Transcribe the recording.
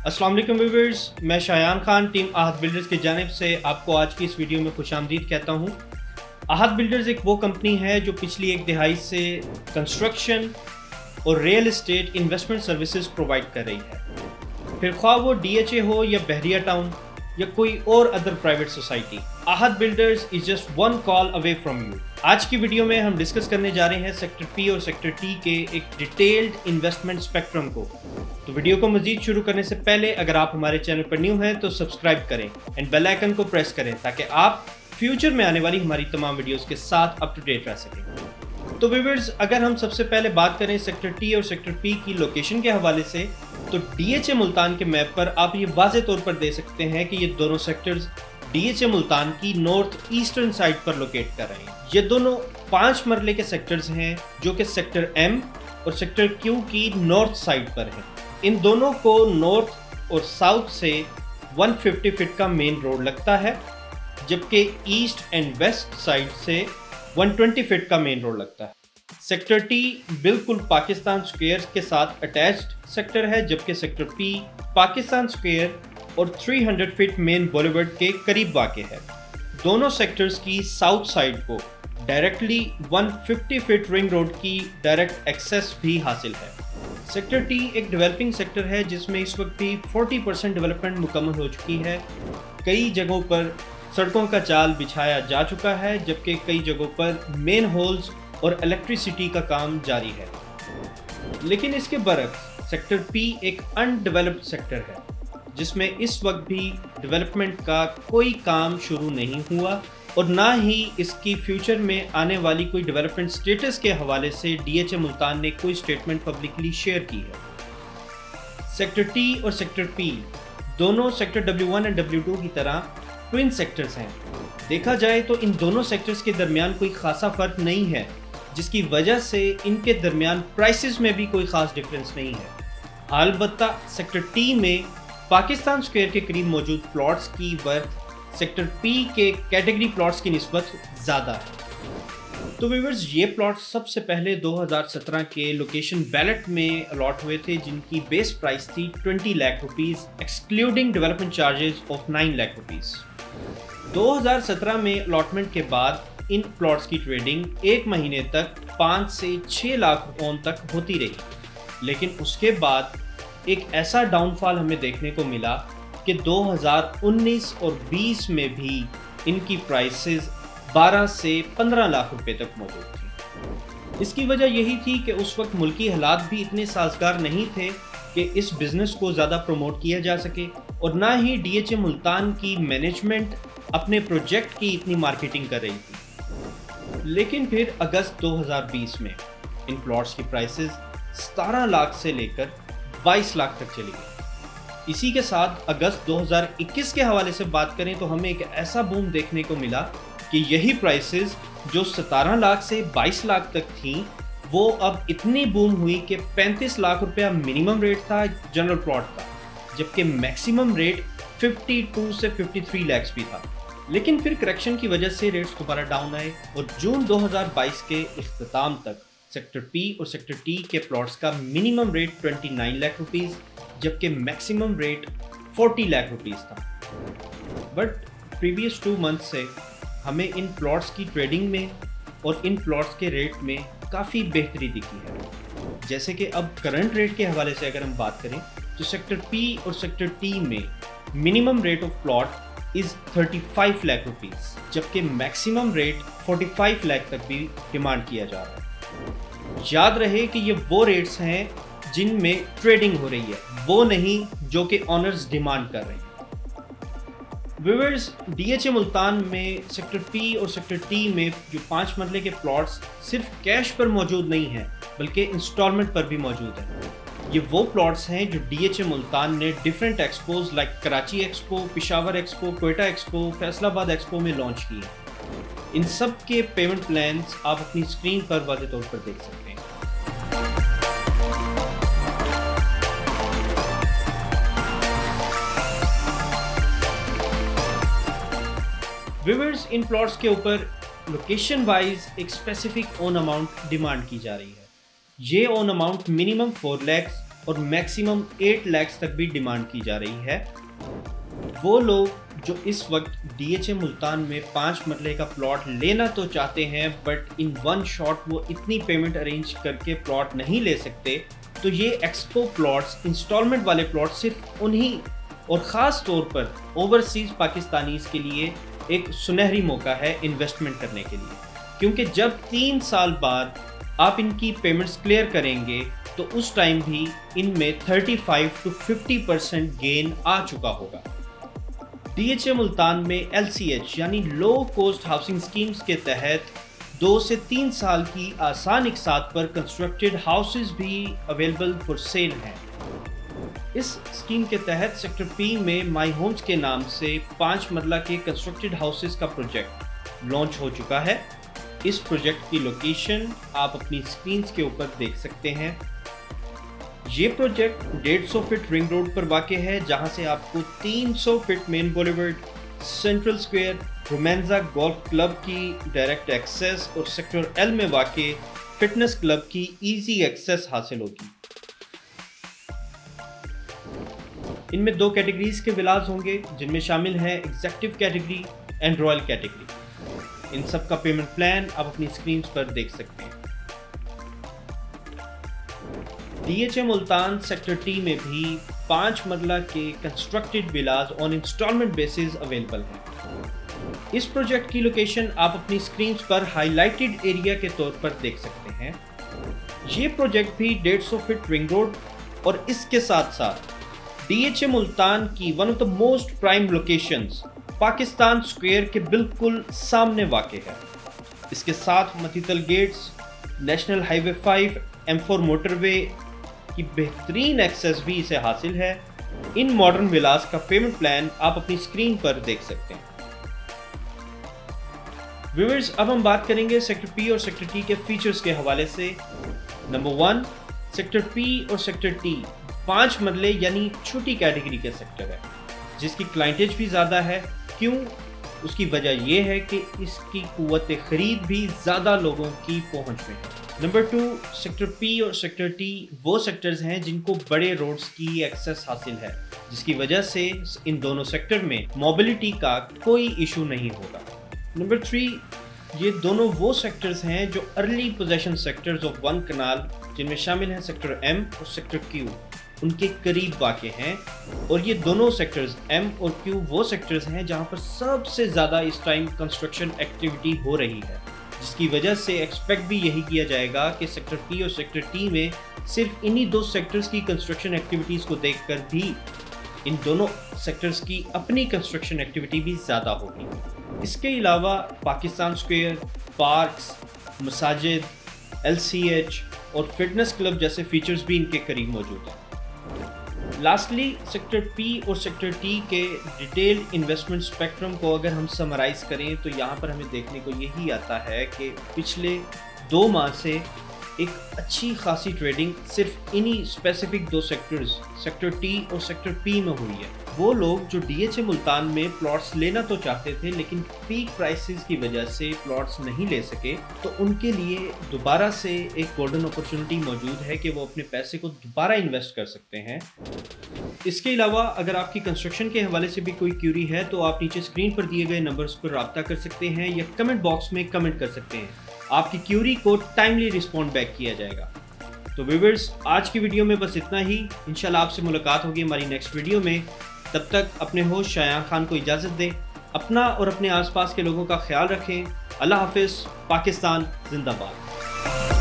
अस्सलाम वालेकुम व्यूअर्स, मैं शायान खान टीम आहद बिल्डर्स की जानिब से आपको आज की इस वीडियो में खुशामदीद कहता हूँ। आहद बिल्डर्स एक वो कंपनी है जो पिछली एक दिहाई से कंस्ट्रक्शन और real estate investment services provide कर रही है। फिर ख्वाह वो DHA हो या बहरिया टाउन या कोई और other private society, Ahad builders is just one call away from you. आज की वीडियो में हम डिस्कस करने जा रहे हैं सेक्टर P और सेक्टर T के एक डिटेल्ड इन्वेस्टमेंट स्पेक्ट्रम को। तो वीडियो को मजीद शुरू करने से पहले अगर आप हमारे चैनल पर न्यू हैं तो सब्सक्राइब करें एंड बेल आइकन को प्रेस करें ताकि आप फ्यूचर में आने वाली हमारी तमाम वीडियोस के साथ अप टू डेट रह सकें। तो व्यूअर्स, अगर हम सबसे पहले बात करें सेक्टर T और सेक्टर P की लोकेशन के हवाले से, तो DHA मुल्तान के मैप पर आप ये वाज़े तौर पर दे सकते हैं कि ये दोनों सेक्टर्स DHA मुल्तान की नॉर्थ ईस्टर्न साइड पर लोकेट कर रहे हैं। ये दोनों 5 मरले के सेक्टर्स हैं जो कि सेक्टर M और सेक्टर Q की नॉर्थ साइड पर हैं। इन दोनों को नॉर्थ और साउथ से 150 फीट का मेन रोड लगता है, जबकि ईस्ट एंड वेस्ट साइड से 120 फीट का मेन रोड लगता है। सेक्टर T बिल्कुल पाकिस्तान स्क्वायर के साथ अटैच्ड सेक्टर है, जबकि सेक्टर P पाकिस्तान स्क्वायर और 300 फीट मेन बॉलीवुड के करीब वाक़ है। दोनों सेक्टर्स की साउथ साइड को डायरेक्टली 150 फीट रिंग रोड की डायरेक्ट एक्सेस भी हासिल है। सेक्टर T एक डेवलपिंग सेक्टर है जिसमें इस वक्त भी 40% डेवलपमेंट मुकम्मल हो चुकी है। कई जगहों पर सड़कों का जाल बिछाया जा चुका है, जबकि कई जगहों पर मेन होल्स और इलेक्ट्रिसिटी का काम जारी है। लेकिन इसके बरक्स सेक्टर P एक अनडेवलप्ड सेक्टर है जिसमें इस वक्त भी डेवलपमेंट का कोई काम शुरू नहीं हुआ और ना ही इसकी फ्यूचर में आने वाली कोई डेवलपमेंट स्टेटस के हवाले से DHA मुल्तान ने कोई स्टेटमेंट पब्लिकली शेयर की है। सेक्टर T और सेक्टर P दोनों सेक्टर W1 और W2 की तरह ट्विन सेक्टर्स हैं। देखा जाए तो इन दोनों सेक्टर्स के दरमियान कोई खासा फर्क नहीं है, जिसकी वजह से इनके दरमियान प्राइसेस में भी कोई ख़ास डिफरेंस नहीं है। अलबत्ता सेक्टर T में पाकिस्तान स्क्वायर के करीब मौजूद प्लॉट्स की वर्थ सेक्टर P के कैटेगरी प्लॉट्स की निस्बत ज़्यादा है। तो व्यूअर्स, ये प्लॉट्स सबसे पहले 2017 के लोकेशन बैलेट में अलॉट हुए थे, जिनकी बेस प्राइस थी 20 lakh rupees excluding development charges of 9 lakh rupees. 2017 में अलॉटमेंट के बाद इन प्लॉट्स की ट्रेडिंग एक महीने तक 5 से 6 लाख रुपयों तक होती रही, लेकिन उसके बाद एक ऐसा डाउनफॉल हमें देखने को मिला कि 2019 और 20 में भी इनकी प्राइसेस 12 से 15 लाख रुपए तक मौजूद थी। इसकी वजह यही थी कि उस वक्त मुल्की हालात भी इतने साजगार नहीं थे कि इस बिज़नेस को ज़्यादा प्रमोट किया जा सके, और ना ही DHA मुल्तान की मैनेजमेंट अपने प्रोजेक्ट की इतनी मार्केटिंग कर रही थी। लेकिन फिर अगस्त 2020 में इन प्लॉट्स की प्राइसेस 17 लाख से लेकर 22 लाख तक चली गई। इसी के साथ अगस्त 2021 के हवाले से बात करें तो हमें एक ऐसा बूम देखने को मिला कि यही प्राइसेस जो 17 लाख से 22 लाख तक थी, वो अब इतनी बूम हुई कि 35 लाख रुपया मिनिमम रेट था जनरल प्लॉट का, जबकि मैक्सिमम रेट 52 से 53 लाख भी था। लेकिन फिर करेक्शन की वजह से रेट्स दोबारा डाउन आए और जून 2022 के इख्तिताम तक सेक्टर P और सेक्टर T के प्लॉट्स का मिनिमम रेट 29 लाख रुपीज़ जबकि मैक्सिमम रेट 40 लाख रुपीज़ था। बट प्रीवियस 2 मंथ से हमें इन प्लॉट्स की ट्रेडिंग में और इन प्लॉट्स के रेट में काफ़ी बेहतरी दिखी है। जैसे कि अब करंट रेट के हवाले से अगर हम बात करें तो सेक्टर P और सेक्टर T में minimum rate of plot is 35 lakh rupees, जबकि मैक्सिमम रेट 45 लाख तक भी डिमांड किया जा रहा है। याद रहे कि ये वो रेट्स हैं जिनमें ट्रेडिंग हो रही है, वो नहीं जो कि ऑनर्स डिमांड कर रहे हैं। व्यूअर्स, DHA मुल्तान में सेक्टर P और सेक्टर T में जो 5 मरले के प्लॉट्स सिर्फ कैश पर मौजूद नहीं हैं बल्कि इंस्टॉलमेंट पर भी मौजूद हैं। ये वो प्लॉट्स हैं जो DHA मुल्तान ने different expose like Karachi expo, Peshawar expo, Quetta expo, Faisalabad expo में लॉन्च किए। इन सब के पेमेंट प्लान्स आप अपनी स्क्रीन पर वाज़े तौर पर देख सकते हैं। व्यूअर्स, इन प्लॉट्स के ऊपर लोकेशन वाइज एक स्पेसिफिक ओन अमाउंट डिमांड की जा रही है। ये ओन अमाउंट मिनिमम 4 लाख और मैक्सिमम 8 लाख तक भी डिमांड की जा रही है। वो लोग जो इस वक्त DHA मुल्तान में 5 मरले का प्लॉट लेना तो चाहते हैं, बट इन वन शॉट वो इतनी पेमेंट अरेंज करके प्लॉट नहीं ले सकते, तो ये एक्सपो प्लॉट्स, इंस्टॉलमेंट वाले प्लॉट सिर्फ उन्हीं और ख़ास तौर पर ओवरसीज़ पाकिस्तानीज़ के लिए एक सुनहरी मौका है इन्वेस्टमेंट करने के लिए। क्योंकि जब 3 साल बाद आप इनकी पेमेंट्स क्लियर करेंगे तो उस टाइम भी इनमें 35 to 50% गेन आ चुका होगा। DHA मुल्तान में LCH यानी लो कॉस्ट हाउसिंग स्कीम्स के तहत 2 से 3 साल की आसान इकसात पर कंस्ट्रक्टेड हाउसेज भी अवेलेबल फॉर सेल हैं। इस स्कीम के तहत सेक्टर P में माई होम्स के नाम से 5 मरला के कंस्ट्रक्टेड हाउसेज का प्रोजेक्ट लॉन्च हो चुका है। इस प्रोजेक्ट की लोकेशन आप अपनी स्क्रीन के ऊपर देख सकते हैं। ये प्रोजेक्ट 150 फीट रिंग रोड पर वाक़े है, जहां से आपको 300 feet main Bollywood, central square, Romanza golf club की डायरेक्ट एक्सेस और सेक्टर L में वाक़े फिटनेस क्लब की इजी एक्सेस हासिल होगी। इनमें 2 कैटेगरीज के विलाज होंगे, जिनमें शामिल है executive category and royal category. इन सब का पेमेंट प्लान आप अपनी स्क्रीन पर देख सकते हैं। DHA मुल्तान सेक्टर T में भी 5 मरला के constructed villas on installment basis available हैं। इस प्रोजेक्ट की लोकेशन आप अपनी स्क्रीन पर हाईलाइटेड एरिया के तौर पर देख सकते हैं। ये प्रोजेक्ट भी 150 फीट रिंग रोड और इसके साथ साथ DHA मुल्तान की one of the most prime locations Pakistan square के बिल्कुल सामने वाक़े है। इसके साथ Matital gates, national highway 5, M4 motorway की बेहतरीन एक्सेस भी इसे हासिल है। इन मॉडर्न विलास का पेमेंट प्लान आप अपनी स्क्रीन पर देख सकते हैं। व्यूअर्स, अब हम बात करेंगे सेक्टर P और सेक्टर T के फीचर्स के हवाले से। नंबर 1, सेक्टर P और सेक्टर T 5 मरले यानी छोटी कैटेगरी के सेक्टर है, जिसकी क्लाइंटेज भी ज़्यादा है। क्यों? उसकी वजह यह है कि इसकी कुव्वत खरीद भी ज़्यादा लोगों की पहुंच में है। नंबर 2, सेक्टर P और सेक्टर T वो सेक्टर्स हैं जिनको बड़े रोड्स की एक्सेस हासिल है, जिसकी वजह से इन दोनों सेक्टर में मोबिलिटी का कोई इशू नहीं होगा। नंबर 3, ये दोनों वो सेक्टर्स हैं जो early possession sectors of one kanal, जिनमें शामिल हैं सेक्टर M और सेक्टर Q, उनके करीब वाक़े हैं। और ये दोनों सेक्टर्स M और Q वो सेक्टर्स हैं जहां पर सबसे ज़्यादा इस टाइम कंस्ट्रक्शन एक्टिविटी हो रही है, जिसकी वजह से एक्सपेक्ट भी यही किया जाएगा कि सेक्टर P और सेक्टर T में सिर्फ इन्हीं 2 सेक्टर्स की कंस्ट्रक्शन एक्टिविटीज़ को देखकर भी इन दोनों सेक्टर्स की अपनी कंस्ट्रक्शन एक्टिविटी भी ज़्यादा होगी। इसके अलावा पाकिस्तान स्क्वायर, पार्क्स, मसाजिद, LCH और फिटनेस क्लब जैसे फीचर्स भी इनके करीब मौजूद हैं। लास्टली, सेक्टर P और सेक्टर T के डिटेल इन्वेस्टमेंट स्पेक्ट्रम को अगर हम समराइज करें तो यहाँ पर हमें देखने को यही आता है कि पिछले 2 माह से एक अच्छी खासी ट्रेडिंग सिर्फ इन्हीं स्पेसिफिक 2 सेक्टर्स, सेक्टर T और सेक्टर P में हुई है। वो लोग जो DHA मुल्तान में प्लॉट्स लेना तो चाहते थे, लेकिन पीक प्राइसेस की वजह से प्लॉट्स नहीं ले सके, तो उनके लिए दोबारा से एक गोल्डन अपॉर्चुनिटी मौजूद है कि वो अपने पैसे को दोबारा इन्वेस्ट कर सकते हैं। इसके अलावा अगर आपकी कंस्ट्रक्शन के हवाले से भी कोई क्यूरी है तो आप नीचे स्क्रीन पर दिए गए नंबर्स पर रब्ता कर सकते हैं या कमेंट बॉक्स में कमेंट कर सकते हैं। आपकी क्यूरी को टाइमली रिस्पॉन्ड बैक किया जाएगा। तो व्यूअर्स, आज की वीडियो में बस इतना ही। इंशाल्लाह आपसे मुलाकात होगी हमारी नेक्स्ट वीडियो में। तब तक अपने होस्ट शायान खान को इजाज़त दें। अपना और अपने आसपास के लोगों का ख्याल रखें। अल्लाह हाफिज़। पाकिस्तान जिंदाबाद।